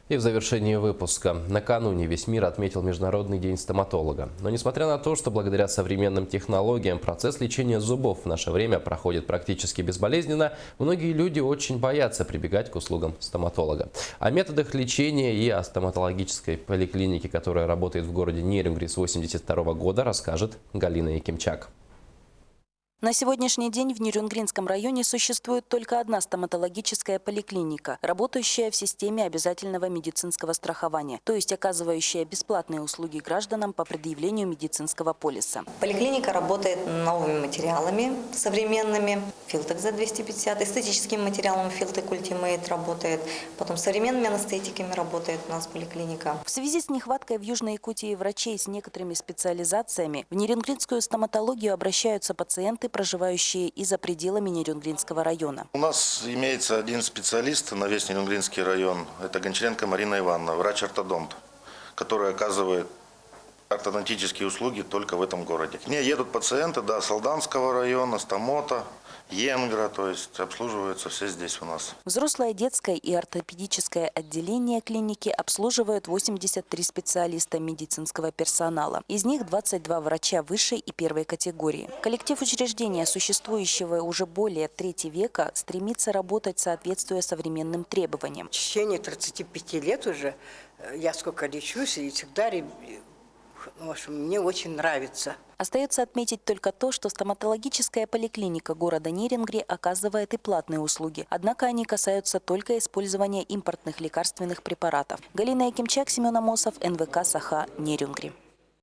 И в завершении выпуска. Накануне весь мир отметил Международный день стоматолога. Но несмотря на то, что благодаря современным технологиям процесс лечения зубов в наше время проходит практически безболезненно, многие люди очень боятся прибегать к услугам стоматолога. О методах лечения и о стоматологической поликлинике, которая работает в городе Нерюнгри с 1982 года, расскажет Галина Якимчак. На сегодняшний день в Нерюнгринском районе существует только одна стоматологическая поликлиника, работающая в системе обязательного медицинского страхования, то есть оказывающая бесплатные услуги гражданам по предъявлению медицинского полиса. Поликлиника работает новыми материалами современными. Филтек за 250, эстетическим материалом Филтек Ультимейт работает. Потом современными анестетиками работает у нас поликлиника. В связи с нехваткой в Южной Якутии врачей с некоторыми специализациями, в нерюнгринскую стоматологию обращаются пациенты, проживающие и за пределами Нерюнгринского района. У нас имеется один специалист на весь Нерюнгринский район. Это Гончаренко Марина Ивановна, врач-ортодонт, который оказывает ортодонтические услуги только в этом городе. К ней едут пациенты с Алданского района, Стамота, Енгра, то есть обслуживаются все здесь у нас. Взрослое детское и ортопедическое отделение клиники обслуживают 83 специалиста медицинского персонала. Из них 22 врача высшей и первой категории. Коллектив учреждения, существующего уже более трети века, стремится работать, соответствуя современным требованиям. В течение 35 лет уже я сколько лечусь и всегда мне очень нравится. Остается отметить только то, что стоматологическая поликлиника города Нерюнгри оказывает и платные услуги. Однако они касаются только использования импортных лекарственных препаратов. Галина Якимчак, Семен Амосов, НВК «Саха», Нерюнгри.